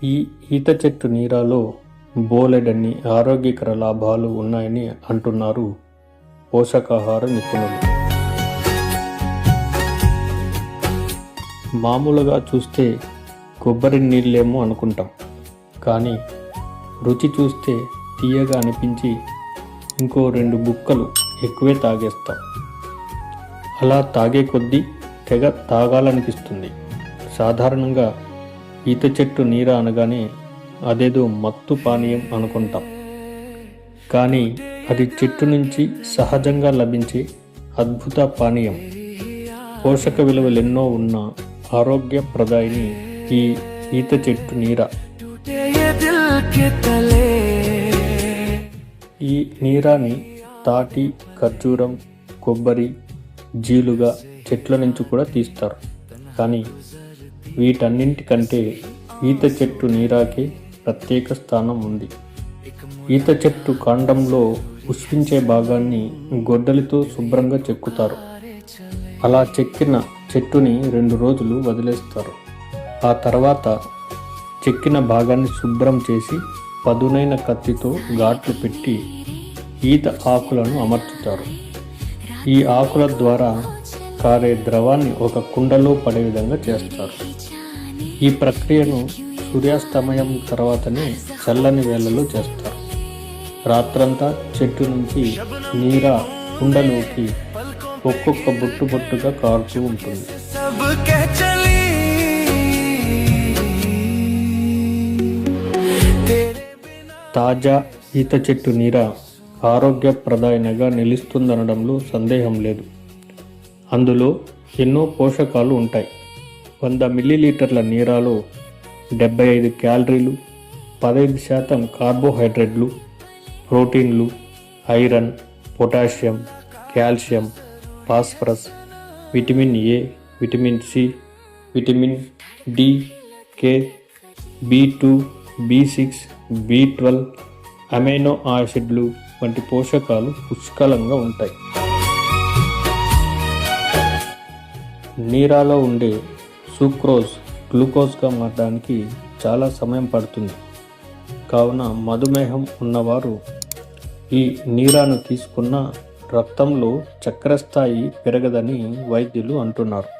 ఈ ఈత చెట్టు నీరాలో బోలెడన్ని ఆరోగ్యకర లాభాలు ఉన్నాయని అంటున్నారు పోషకాహార నిపుణులు. మామూలుగా చూస్తే కొబ్బరి నీళ్ళేమో అనుకుంటాం, కానీ రుచి చూస్తే తీయగా అనిపించి ఇంకో 2 బుక్కలు ఎక్కువే తాగేస్తాం. అలా తాగే కొద్దీ తెగ తాగాలనిపిస్తుంది. సాధారణంగా ఈత చెట్టు నీర అనగానే అదేదో మత్తు పానీయం అనుకుంటాం, కానీ అది చెట్టు నుంచి సహజంగా లభించే అద్భుత పానీయం. పోషక విలువలెన్నో ఉన్న ఆరోగ్యప్రదాయిని ఈ ఈత చెట్టు నీర. ఈ నీరాని తాటి, ఖర్జూరం, కొబ్బరి, జీలుగా చెట్ల నుంచి కూడా తీస్తారు. కానీ వీటన్నింటికంటే ఈత చెట్టు నీరాకి ప్రత్యేక స్థానం ఉంది. ఈత చెట్టు కాండంలో పుష్పించే భాగాన్ని గొడ్డలితో శుభ్రంగా చెక్కుతారు. అలా చెక్కిన చెట్టుని 2 రోజులు వదిలేస్తారు. ఆ తర్వాత చెక్కిన భాగాన్ని శుభ్రం చేసి పదునైన కత్తితో ఘాట్లు పెట్టి ఈత ఆకులను అమర్చుతారు. ఈ ఆకుల ద్వారా కారే ద్రవాన్ని ఒక కుండలో పడే విధంగా చేస్తారు. ఈ ప్రక్రియను సూర్యాస్తమయం తర్వాతనే చల్లని వేళలో చేస్తారు. రాత్రంతా చెట్టు నుంచి నీర కుండలోకి ఒక్కొక్క బొట్టు బొట్టుగా కారుతూ ఉంటుంది. తాజా ఈత చెట్టు నీర ఆరోగ్యప్రదాయనగా నిలుస్తుందనడంలో సందేహం లేదు. అందులో ఎన్నో పోషకాలు ఉంటాయి. 100 మిల్లీలీటర్ల నీరాలో 75 క్యాలరీలు, 15% కార్బోహైడ్రేట్లు, ప్రోటీన్లు, iron, potassium, calcium, phosphorus, vitamin A, vitamin C, vitamin D, K, బి2, B6, B12, amino యాసిడ్లు వంటి పోషకాలు పుష్కలంగా ఉంటాయి. నీరాలో ఉండే సుక్రోజ్ గ్లూకోజ్గా మారడానికి చాలా సమయం పడుతుంది. కావున మధుమేహం ఉన్నవారు ఈ నీరాను తీసుకున్న రక్తంలో చక్కెర స్థాయి పెరగదని వైద్యులు అంటున్నారు.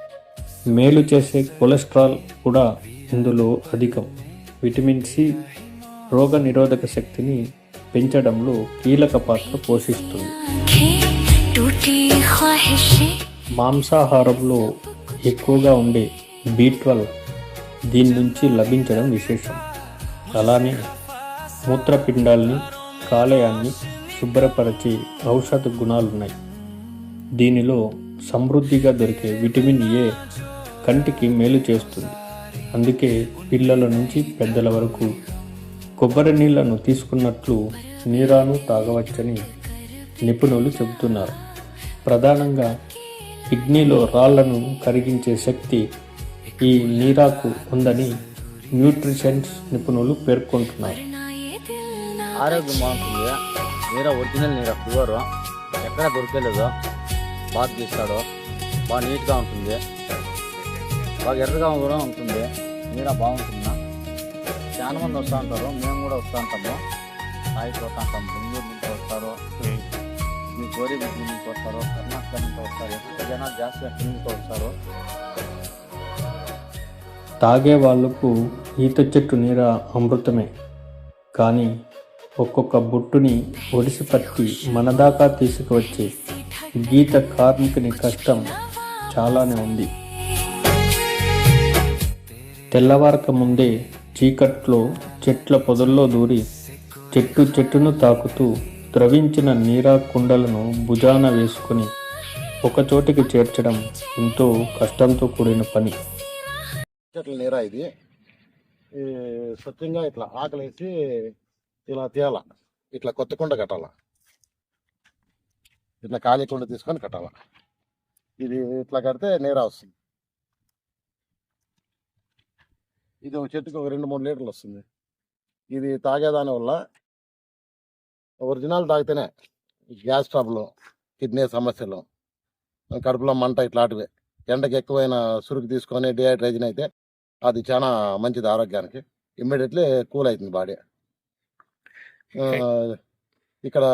మేలు చేసే కొలెస్ట్రాల్ కూడా ఇందులో అధికం. విటమిన్ సి రోగ నిరోధక శక్తిని పెంచడంలో కీలక పాత్ర పోషిస్తుంది. మాంసాహారంలో ఎక్కువగా ఉండే బి12 దీని నుంచి లభించడం విశేషం. అలానే మూత్రపిండాల్ని, కాలేయాన్ని శుభ్రపరిచే ఔషధ గుణాలున్నాయి. దీనిలో సమృద్ధిగా దొరికే విటమిన్ ఏ కంటికి మేలు చేస్తుంది. అందుకే పిల్లల నుంచి పెద్దల వరకు కొబ్బరి నీళ్లను తీసుకున్నట్లు నీరాను తాగవచ్చని నిపుణులు చెబుతున్నారు. ప్రధానంగా కిడ్నీలో రాళ్లను కరిగించే శక్తి ఈ నీరాకు ఉందని న్యూట్రిషన్స్ నిపుణులు పేర్కొంటున్నారు. ఆరోగ్యం బాగుంటుంది. నీరా ఒరిజినల్ నీరా, ప్యూర్, ఎక్కడ దొరికేలేదు. బాగా తీస్తాడు, బాగా నీట్గా ఉంటుంది, బాగా ఎర్రగా కూడా ఉంటుంది. నీరా బాగుంటుందా? చాలా మంది వస్తూ ఉంటారు, మేము కూడా వస్తూ ఉంటాము. తాగిపోతూ ఉంటాం. బెంగళూరు నుంచి వస్తారు, మీ గోరేబిడ్డ నుంచి వస్తారు, కర్ణాటక నుంచి వస్తారు, ఎక్కువ జనాలు జాస్తి అక్కడి నుంచి వస్తారు. తాగే వాళ్లకు ఈత చెట్టు నీర అమృతమే. కానీ ఒక్కొక్క బొట్టుని ఒడిసిపట్టి మన దాకా తీసుకువచ్చే గీత కార్మికుని కష్టం చాలానే ఉంది. తెల్లవారక ముందే చీకట్లో చెట్ల పొదల్లో దూరి చెట్టును తాకుతూ ద్రవించిన నీరా కుండలను భుజాన వేసుకుని ఒకచోటికి చేర్చడం ఎంతో కష్టంతో కూడిన పని. చెట్ల నీరా ఇది స్వచ్ఛంగా ఇట్లా ఆకలేసి ఇలా తేల, ఇట్లా కొత్త కుండ కట్టాల, ఇట్లా ఖాళీ కుండ తీసుకొని కట్టాల. ఇది ఇట్లా కడితే నీరా వస్తుంది. ఇది ఒక చెట్టుకు ఒక 2-3 లీటర్లు వస్తుంది. ఇది తాగేదాని వల్ల ఒరిజినల్ తాగితేనే గ్యాస్ ట్రబుల్, కిడ్నీ సమస్యలు, కడుపులో మంట ఇట్లాంటివి, ఎండకి ఎక్కువైన సురుకు తీసుకొని డిహైడ్రేషన్ అయితే అది చాలా మంచిది ఆరోగ్యానికి. ఇమ్మీడియట్లీ కూల్ అవుతుంది బాడీ. ఇక్కడ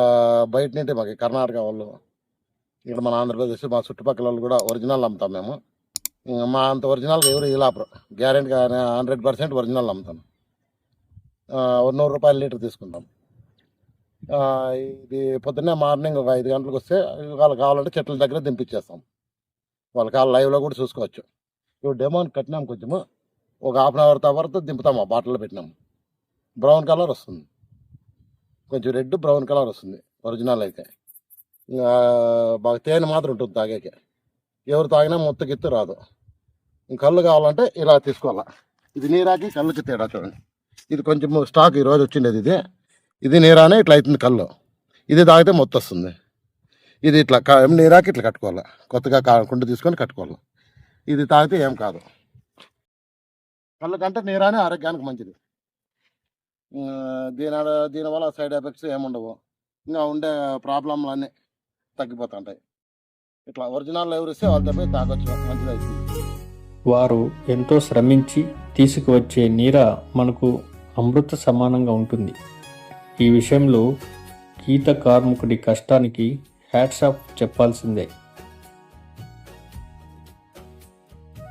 బయట నుండి మాకు కర్ణాటక వాళ్ళు, ఇక్కడ మన ఆంధ్రప్రదేశ్, మా చుట్టుపక్కల వాళ్ళు కూడా ఒరిజినల్ అమ్ముతాం మేము. మా అంత ఒరిజినల్ ఎవరు ఇలాపరు, గ్యారెంటీగా 100% ఒరిజినల్ అమ్ముతాం. 100 రూపాయలు లీటర్ తీసుకుంటాం. ఇది పొద్దున్నే మార్నింగ్ ఒక 5 గంటలకు వస్తే వాళ్ళు కావాలంటే చెట్ల దగ్గర దింపించేస్తాం. వాళ్ళ కాళ్ళు లైవ్లో కూడా చూసుకోవచ్చు. ఇప్పుడు డెమోని కట్టినాం, కొంచెము ఒక హాఫ్ అన్ అవర్ తర్వాత దింపుతాం. ఆ బాటిల్లో పెట్టినాం, బ్రౌన్ కలర్ వస్తుంది, కొంచెం రెడ్ బ్రౌన్ కలర్ వస్తుంది ఒరిజినల్ అయితే. ఇంకా బాగా తేనె మాత్రం ఉంటుంది తాగాక. ఎవరు తాగినా మొత్తకెత్తు రాదు. కళ్ళు కావాలంటే ఇలా తీసుకోవాలా. ఇది నీరాకి కళ్ళుకి తేడా చూడండి. ఇది కొంచెం స్టాక్ ఈరోజు వచ్చిండేది. ఇది నీరానే ఇట్లా అవుతుంది కళ్ళు. ఇది తాగితే మొత్తం వస్తుంది. ఇది ఇట్లా నీరాకి ఇట్లా కట్టుకోవాలి, కొత్తగా కుండ తీసుకొని కట్టుకోవాలి. ఇది తాగితే ఏం కాదు. కళ్ళు కంటే నీరానే ఆరోగ్యానికి మంచిది. దీనివల్ల సైడ్ ఎఫెక్ట్స్ ఏముండవు. ఇంకా ఉండే ప్రాబ్లంలు అన్నీ తగ్గిపోతుంటాయి. ఇట్లా ఒరిజినల్ ఎవరు ఇస్తే వాళ్ళతో పోయి తాగొచ్చు, మంచిది అవుతుంది. వారు ఎంతో శ్రమించి తీసుకువచ్చే నీర మనకు అమృత సమానంగా ఉంటుంది. ఈ విషయంలో గీత కార్మికుడి కష్టానికి హ్యాట్స్ ఆఫ్ చెప్పాల్సిందే.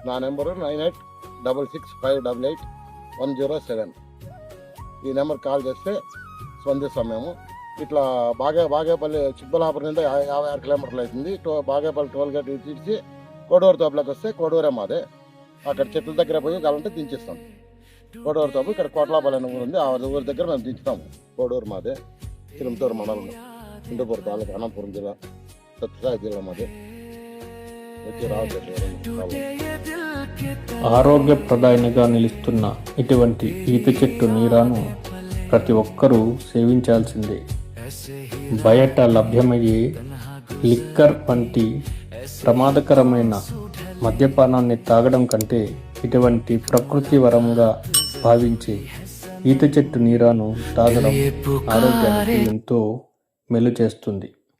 నా నెంబరు 9866588107. ఈ నెంబర్ కాల్ చేస్తే స్పందిస్తాం మేము. ఇట్లా బాగేపల్లి చిక్కబల్లాపురం నుండి 56 కిలోమీటర్లు అవుతుంది. బాగేపల్లి టోల్ గేట్ ఇచ్చి కోడూరు తోపులోకి వస్తే కోడూరే మాదే. అక్కడ చెట్ల దగ్గర పోయి కావాలంటే దించిస్తాం. కోడూరు తోపు ఇక్కడ కోట్లాపల్లి అనే ఊరు ఉంది, ఆ ఊరి దగ్గర మేము దించుతాము. కోడూరు మాదే, తిరుమతూరు మండలం, ఇండపూర్ తాలూకా, అనంతపురం జిల్లా, సత్యసాయి జిల్లా మాదే. వచ్చి రావచ్చు. ఆరోగ్యప్రదాయనిగా నిలుస్తున్న ఇటువంటి ఈత చెట్టు నీరాను ప్రతి ఒక్కరూ సేవించాల్సిందే. బయట లభ్యమయ్యే లిక్కర్ వంటి ప్రమాదకరమైన మద్యపానాన్ని తాగడం కంటే ఇటువంటి ప్రకృతి వరంగా భావించే ఈత చెట్టు నీరాను తాగడం ఆరోగ్యానికి ఎంతో మేలు చేస్తుంది.